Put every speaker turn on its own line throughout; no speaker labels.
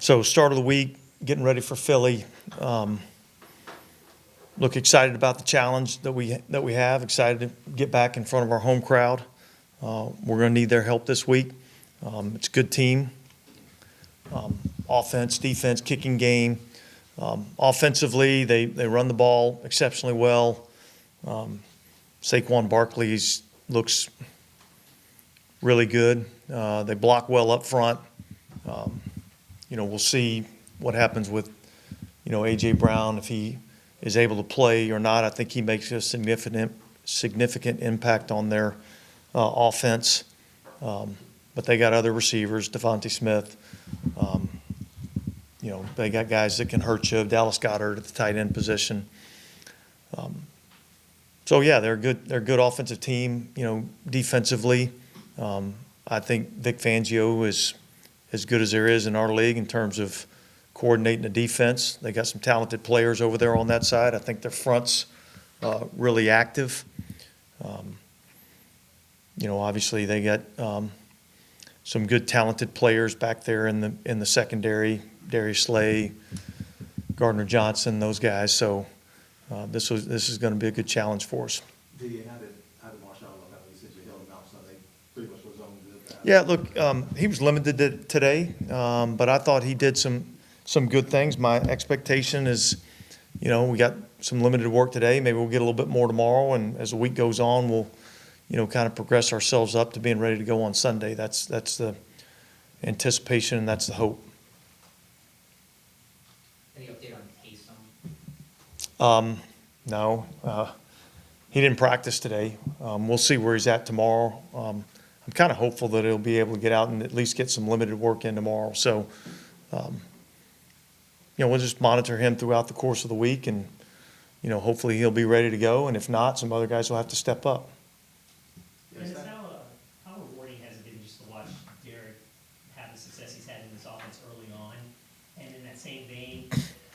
So start of the week, getting ready for Philly. Look excited about the challenge that we have. Excited to get back in front of our home crowd. We're going to need their help this week. It's a good team. Offense, defense, kicking game. Offensively, they run the ball exceptionally well. Saquon Barkley looks really good. They block well up front. We'll see what happens with, A.J. Brown, if he is able to play or not. I think he makes a significant impact on their offense. But they got other receivers, Devontae Smith. They got guys that can hurt you. Dallas Goedert at the tight end position. They're good. They're a good offensive team. Defensively, I think Vic Fangio is as good as there is in our league in terms of coordinating the defense. They got some talented players over there on that side. I think their front's really active. Obviously they got some good talented players back there in the secondary. Darius Slay, Gardner Johnson, those guys. So this is going to be a good challenge for us.
How did Marshall look out? You said you held him out Sunday. Pretty much was on good.
Yeah, look, he was limited today, but I thought he did some good things. My expectation is, we got some limited work today. Maybe we'll get a little bit more tomorrow, and as the week goes on, we'll, kind of progress ourselves up to being ready to go on Sunday. That's the anticipation, and that's the hope.
Any update on Taysom?
No, he didn't practice today. We'll see where he's at tomorrow. I'm kind of hopeful that he'll be able to get out and at least get some limited work in tomorrow. So, we'll just monitor him throughout the course of the week, and hopefully he'll be ready to go. And if not, some other guys will have to step up.
And how rewarding has it been just to watch Derek have the success he's had in this offense early on? And in that same vein,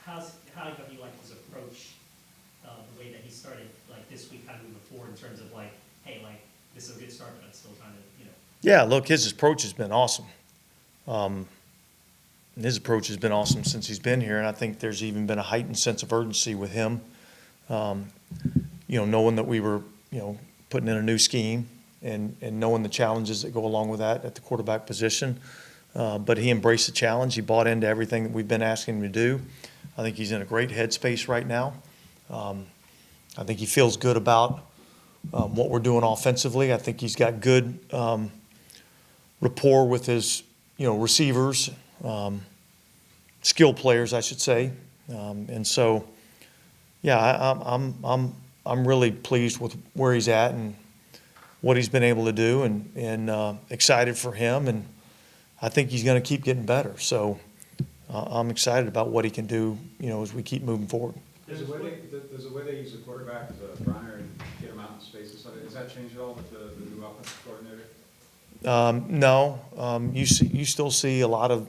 how have you liked his approach, the way that he started this week, kind of moving forward in terms of hey, this is a good start, but I'm still trying to,
Yeah, look, his approach has been awesome. His approach has been awesome since he's been here, and I think there's even been a heightened sense of urgency with him. Knowing that we were, putting in a new scheme and knowing the challenges that go along with that at the quarterback position. But he embraced the challenge. He bought into everything that we've been asking him to do. I think he's in a great headspace right now. I think he feels good about what we're doing offensively. I think he's got good rapport with his, receivers, skill players, I should say. And so, I'm really pleased with where he's at and what he's been able to do, and excited for him. And I think he's going to keep getting better. So I'm excited about what he can do, as we keep moving forward.
Does the way they use the quarterback as a runner and get him out in space and stuff, has that changed at all with the new offensive coordinator?
No. You still see a lot of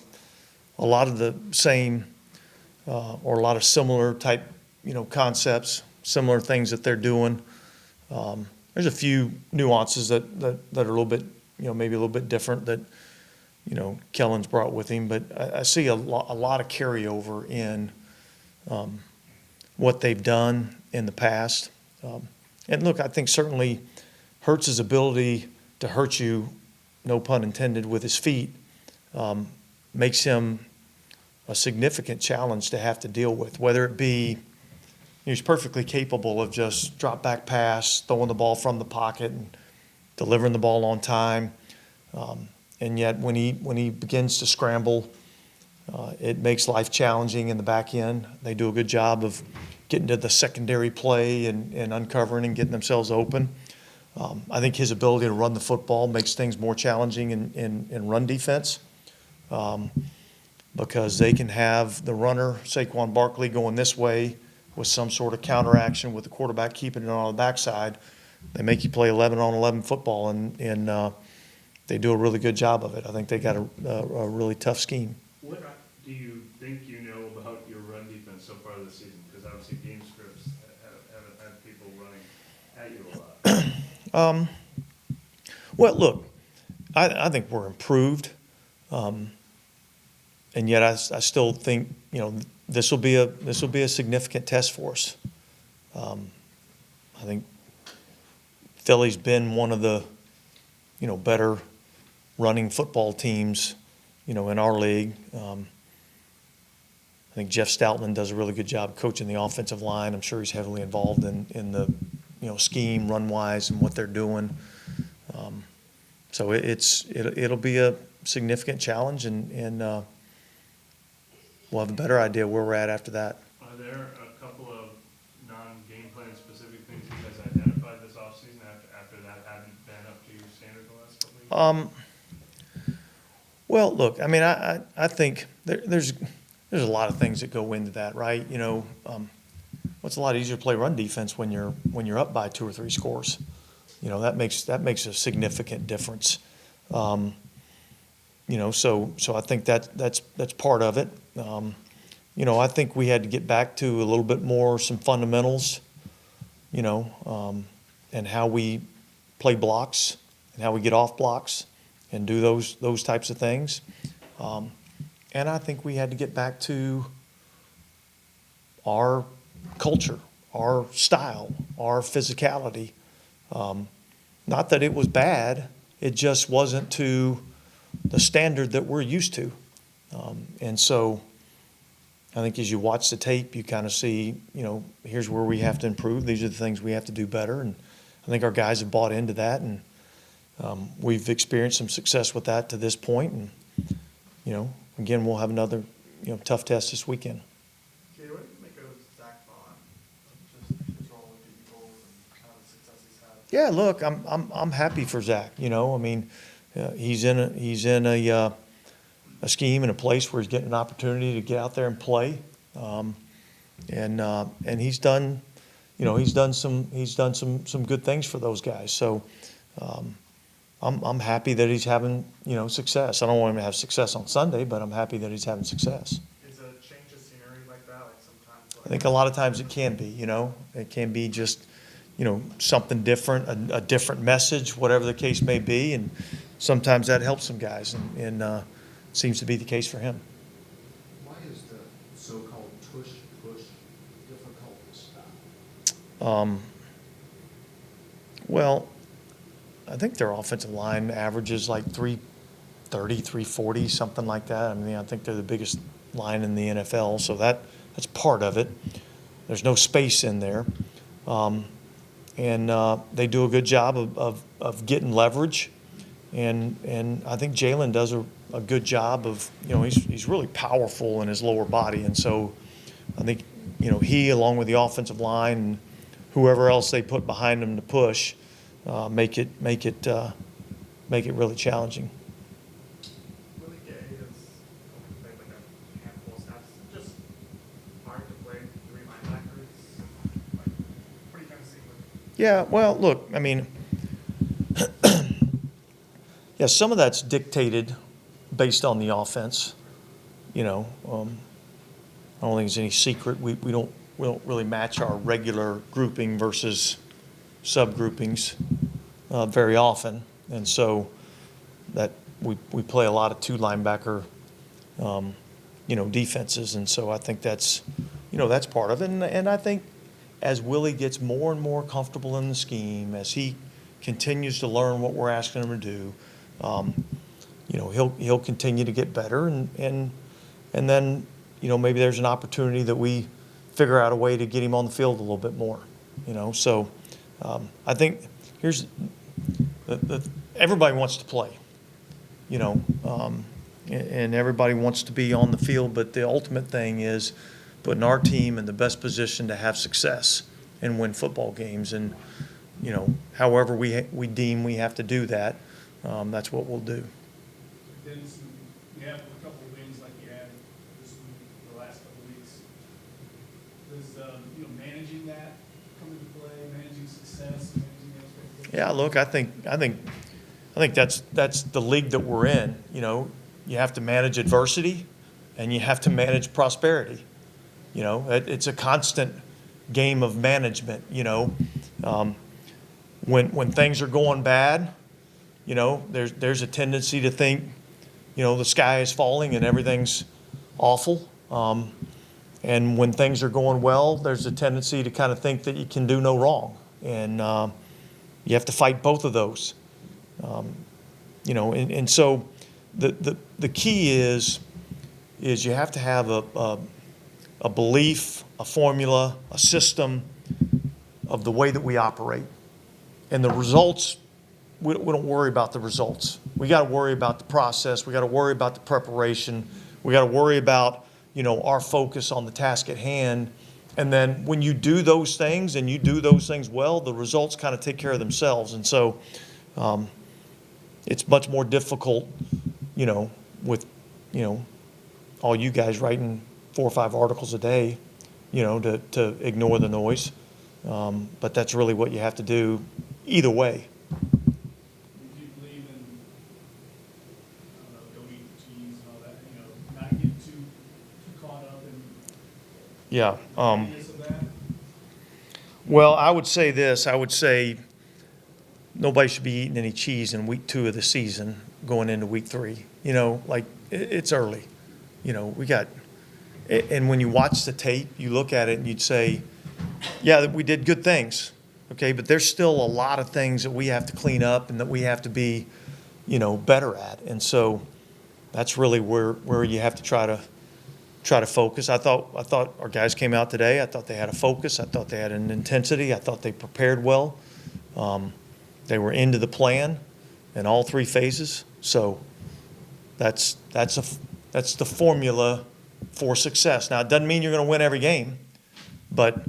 the same or a lot of similar type, concepts, similar things that they're doing. There's a few nuances that are a little bit, maybe a little bit different that, Kellen's brought with him. But I see a lot of carryover in what they've done in the past. And look, I think certainly Hurts' ability to hurt you, no pun intended, with his feet, makes him a significant challenge to have to deal with, whether it be he's perfectly capable of just drop back pass, throwing the ball from the pocket and delivering the ball on time. And yet when he begins to scramble, it makes life challenging in the back end. They do a good job of getting to the secondary play and uncovering and getting themselves open. I think his ability to run the football makes things more challenging in run defense, because they can have the runner, Saquon Barkley, going this way with some sort of counteraction with the quarterback keeping it on the backside. They make you play 11-on-11 football, and they do a really good job of it. I think they got a really tough scheme.
What do you think you know about your run defense so far this season? Because obviously game scripts haven't had people running at you a lot.
Well, look, I think we're improved. and yet I still think, this will be a significant test for us. I think Philly's been one of the, better running football teams, in our league. I think Jeff Stoutland does a really good job coaching the offensive line. I'm sure he's heavily involved in the, scheme, run-wise, and what they're doing. So it'll be a significant challenge, and we'll have a better idea where we're at after that.
Are there a couple of non-game plan specific things you guys identified this offseason after that hadn't been up to your standard the last couple of years?
Well, look, I mean, I think there's a lot of things that go into that, right? It's a lot easier to play run defense when you're up by 2 or 3 scores. That makes a significant difference. So I think that's part of it. I think we had to get back to a little bit more some fundamentals, and how we play blocks and how we get off blocks and do those types of things. And I think we had to get back to our culture, our style, our physicality. Not that it was bad, it just wasn't to the standard that we're used to. And so I think as you watch the tape, you kind of see, here's where we have to improve. These are the things we have to do better. And I think our guys have bought into that, and we've experienced some success with that to this point. And, again, we'll have another, tough test this weekend.
Jay, what do you make of Zach Baun? Just his role with the Eagles and kind of the success he's had?
Yeah, look, I'm happy for Zach. I mean, he's in a scheme and a place where he's getting an opportunity to get out there and play, and he's done some good things for those guys. So I'm happy that he's having success. I don't want him to have success on Sunday, but I'm happy that he's having success.
Is a change of scenery like that, like sometimes?
I think a lot of times it can be. It can be just something different, a different message, whatever the case may be, and sometimes that helps some guys, and seems to be the case for him.
Why is the so-called tush push difficult to stop?
Well, I think their offensive line averages like 330, 340, something like that. I mean, I think they're the biggest line in the NFL, so that's part of it. There's no space in there. And they do a good job of getting leverage. And I think Jalen does a good job of, he's really powerful in his lower body. And so I think, he, along with the offensive line and whoever else they put behind him to push, make it really challenging.
Willie Gay has played like a handful of snaps. Is it just hard to play 3 linebackers? Like, what do you kind of see with?
Yeah, well, look, I mean, yeah, some of that's dictated based on the offense. I don't think it's any secret. We don't really match our regular grouping versus subgroupings very often, and so that we play a lot of 2 linebacker, defenses, and so I think that's part of it. And I think as Willie gets more and more comfortable in the scheme, as he continues to learn what we're asking him to do, he'll continue to get better, and then maybe there's an opportunity that we figure out a way to get him on the field a little bit more. So I think here's everybody wants to play, and everybody wants to be on the field, but the ultimate thing is putting our team in the best position to have success and win football games. And however we deem we have to do that, that's what we'll do.
Dennis, you have a couple of wins like you had this week, the last couple of weeks. Does managing that come into play, managing success, managing expectations?
Yeah, look, I think that's the league that we're in. You have to manage adversity, and you have to manage prosperity. It's a constant game of management. When things are going bad, there's a tendency to think, the sky is falling and everything's awful. And when things are going well, there's a tendency to kind of think that you can do no wrong. And you have to fight both of those. And so the key is you have to have a belief, a formula, a system of the way that we operate. And the results, we don't worry about the results. We got to worry about the process. We got to worry about the preparation. We got to worry about, our focus on the task at hand. And then when you do those things and you do those things well, the results kind of take care of themselves. And so it's much more difficult, with, all you guys writing 4 or 5 articles a day, to ignore the noise. But that's really what you have to do either way.
If you believe in, I don't know, don't eat the cheese and all that, not get too caught up in
Yeah.
the of that.
Well, I would say this. I would say nobody should be eating any cheese in week 2 of the season going into week 3. It's early. We got, and when you watch the tape, you look at it and you'd say, yeah, we did good things. Okay, but there's still a lot of things that we have to clean up and that we have to be, better at. And so that's really where you have to try to focus. I thought our guys came out today. I thought they had a focus. I thought they had an intensity. I thought they prepared well. They were into the plan in all 3 phases. So that's the formula for success. Now, it doesn't mean you're going to win every game, but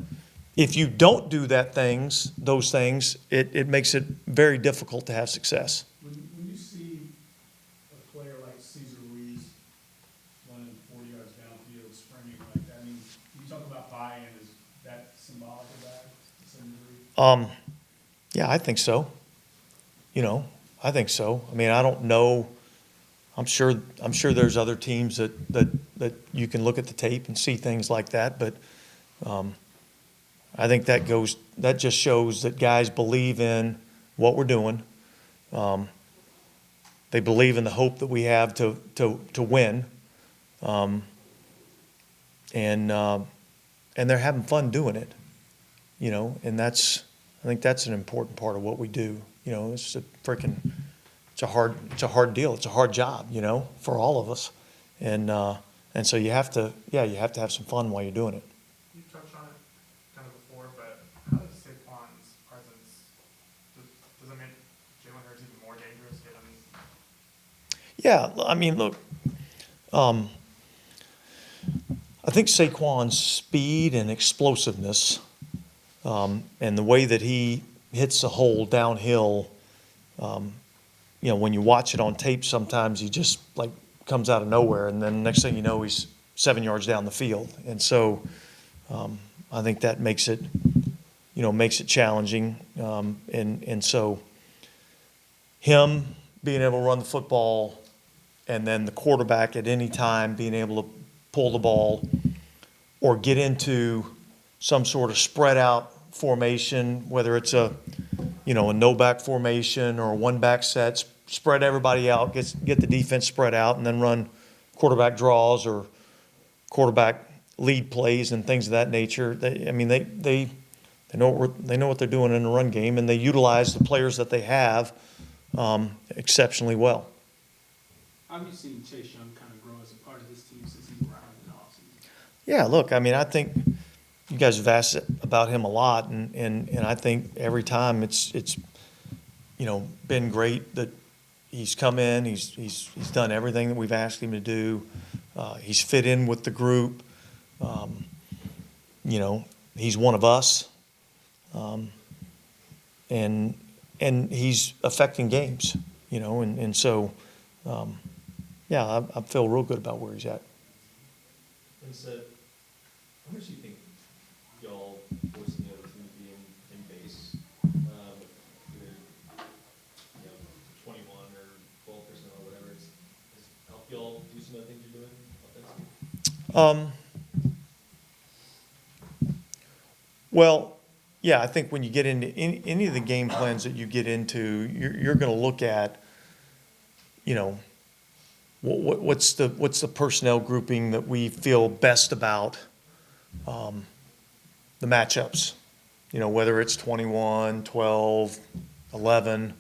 if you don't do those things, it makes it very difficult to have success.
When you see a player like Cesar Ruiz running 40 yards downfield, sprinting like that, you talk about buy-in, is that symbolic of that to some degree?
Yeah, I think so. I think so. I don't know. I'm sure there's other teams that you can look at the tape and see things like that, but I think that just shows that guys believe in what we're doing. They believe in the hope that we have to win. And they're having fun doing it. And I think that's an important part of what we do. It's a hard deal. It's a hard job, for all of us. And so you have to have some fun while you're doing it.
You touched on it kind of before, but how does Saquon's presence, does it make Jalen Hurts even more dangerous given?
Yeah, look, I think Saquon's speed and explosiveness, and the way that he hits the hole downhill, when you watch it on tape, sometimes he just comes out of nowhere, and then next thing you know, he's 7 yards down the field. And so I think that makes it challenging. And so him being able to run the football, and then the quarterback at any time being able to pull the ball or get into some sort of spread out formation, whether it's a no-back formation or a one-back set, spread everybody out, get the defense spread out, and then run quarterback draws or quarterback lead plays and things of that nature. They know what they're doing in the run game, and they utilize the players that they have exceptionally well.
How have you seen Chase Young kind of grow as a part of this team since he's arrived in the offseason?
Yeah, look, I think you guys have asked about him a lot, and I think every time it's been great that he's come in, he's done everything that we've asked him to do. He's fit in with the group. He's one of us, and he's affecting games. And so I feel real good about where he's at.
And so, how much do you think y'all forcing the other team to be in base, either 21 or 12% or whatever, has helped y'all do some of the things you're doing offensively?
Well, yeah, I think when you get into any of the game plans that you get into, you're going to look at, what's the personnel grouping that we feel best about the matchups? You know, whether it's 21, 12, 11,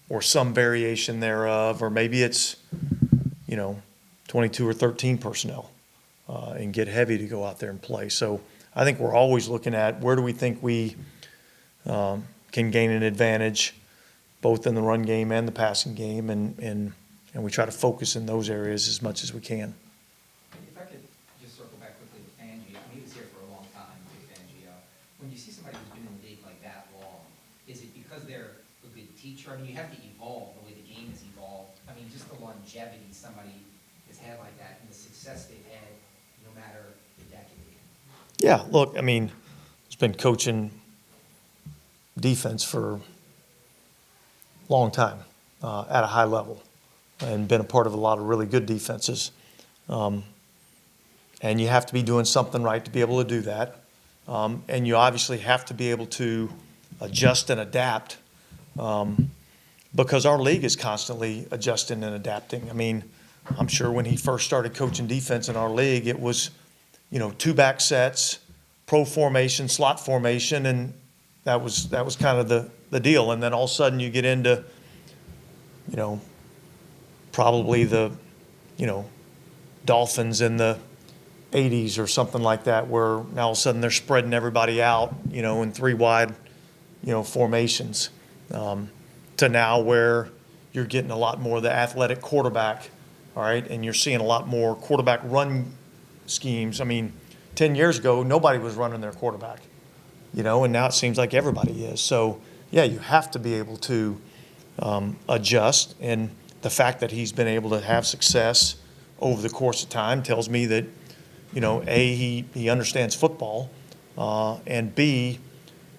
or some variation thereof, or maybe it's, you know, 22 or 13 personnel, and get heavy to go out there and play. So I think we're always looking at where do we think we can gain an advantage, both in the run game and the passing game, and we try to focus in those areas as much as we can.
If I could just circle back quickly with Fangio, I mean, he was here for a long time, Big Fangio. When you see somebody who's been in the league like that long, is it because they're a good teacher? I mean, you have to evolve the way the game has evolved. I mean, just the longevity somebody has had like that and the success they've had, no matter the decade.
Yeah, look, I mean, it's been coaching defense for a long time at a high level, and been a part of a lot of really good defenses. And you have to be doing something right to be able to do that. And you obviously have to be able to adjust and adapt, because our league is constantly adjusting and adapting. I mean, I'm sure when he first started coaching defense in our league, it was, you know, 2 back sets, pro formation, slot formation, and that was kind of the deal. And then all of a sudden you get into, you know, probably the, you know, Dolphins in the 80s or something like that, where now all of a sudden they're spreading everybody out, you know, in 3 wide, you know, formations, to now where you're getting a lot more of the athletic quarterback, all right, and you're seeing a lot more quarterback run schemes. I mean, 10 years ago, nobody was running their quarterback, you know, and now it seems like everybody is. So, yeah, you have to be able to adjust, and the fact that he's been able to have success over the course of time tells me that, you know, A, he understands football, and B,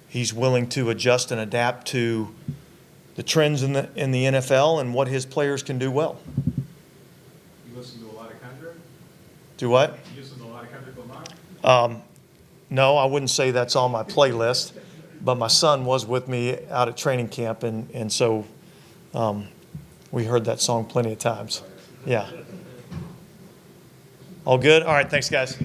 he's willing to adjust and adapt to the trends in the NFL and what his players can do well.
You listen to a lot of country?
Do what?
You listen to a lot of country, Lamar?
No, I wouldn't say that's on my playlist, but my son was with me out at training camp, and so we heard that song plenty of times. Yeah. All good? All right, thanks, guys.